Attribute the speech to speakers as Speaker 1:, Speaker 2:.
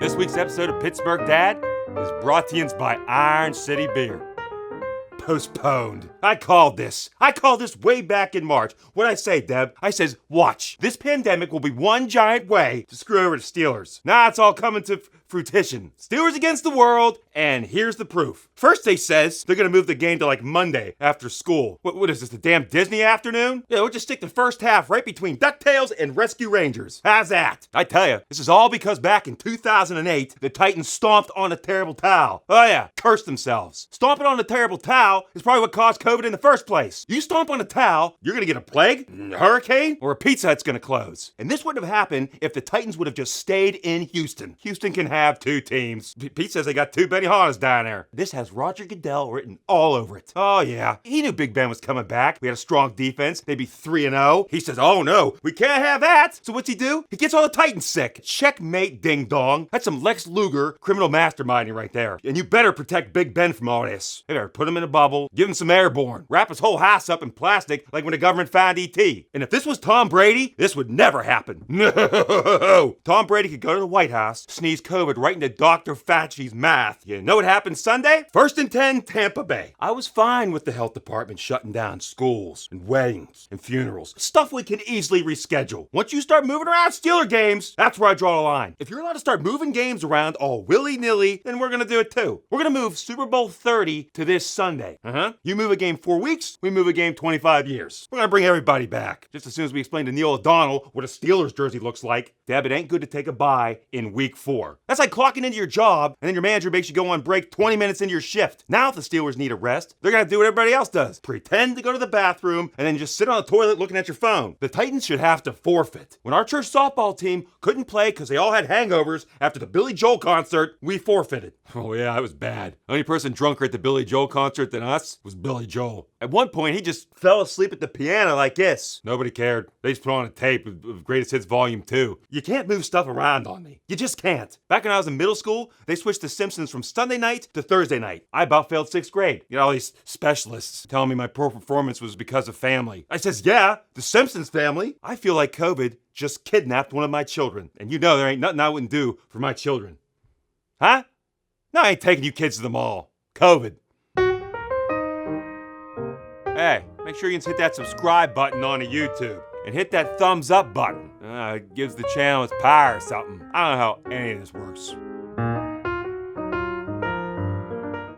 Speaker 1: This week's episode of Pittsburgh Dad is brought to you by Iron City Beer. Postponed. I called this way back in March. What'd I say, Deb? I says, watch. This pandemic will be one giant way to screw over the Steelers. Now it's all coming to fruition. Steelers against the world, and here's the proof. First they says they're gonna move the game to like Monday after school. What is this, the damn Disney afternoon? Yeah, we'll just stick the first half right between DuckTales and Rescue Rangers. How's that? I tell you, this is all because back in 2008, the Titans stomped on a terrible towel. Oh yeah, cursed themselves. Stomping on a terrible towel is probably what caused COVID in the first place. You stomp on a towel, you're gonna get a plague, a hurricane, or a Pizza Hut's gonna close. And this wouldn't have happened if the Titans would have just stayed in Houston. Houston can have two teams. Pete says they got two Benihanas down there. This has Roger Goodell written all over it. Oh yeah, he knew Big Ben was coming back. We had a strong defense. They'd be 3-0. He says, oh no, we can't have that. So what's he do? He gets all the Titans sick. Checkmate, ding dong. That's some Lex Luger criminal masterminding right there. And you better protect Big Ben from all this. You better put him in a bubble, give him some airborne, wrap his whole house up in plastic like when the government found E.T. And if this was Tom Brady, this would never happen. No. Tom Brady could go to the White House, sneeze COVID right into Dr. Fauci's mouth. You know what happened Sunday? 1st and 10, Tampa Bay. I was fine with the health department shutting down schools and weddings and funerals. Stuff we can easily reschedule. Once you start moving around Steeler games, that's where I draw the line. If you're allowed to start moving games around all willy-nilly, then we're gonna do it too. We're gonna move Super Bowl 30 to this Sunday. You move a game 4 weeks, we move a game 25 years. We're gonna bring everybody back. Just as soon as we explain to Neil O'Donnell what a Steelers jersey looks like. Deb, it ain't good to take a bye in week 4. That's like clocking into your job, and then your manager makes you go on break 20 minutes into your shift. Now if the Steelers need a rest, they're gonna do what everybody else does. Pretend to go to the bathroom, and then just sit on the toilet looking at your phone. The Titans should have to forfeit. When our church softball team couldn't play because they all had hangovers after the Billy Joel concert, we forfeited. Oh yeah, it was bad. The only person drunker at the Billy Joel concert than us was Billy Joel. At one point, he just fell asleep at the piano like this. Nobody cared. They just put on a tape of Greatest Hits Volume 2. You can't move stuff around on me. You just can't. Back when I was in middle school, they switched The Simpsons from Sunday night to Thursday night. I about failed 6th grade. You know, all these specialists telling me my poor performance was because of family. I says, yeah, The Simpsons family. I feel like COVID just kidnapped one of my children. And you know there ain't nothing I wouldn't do for my children. Huh? No, I ain't taking you kids to the mall. COVID. Hey, make sure you hit that subscribe button on the YouTube. And hit that thumbs up button. It gives the channel its power or something. I don't know how any of this works.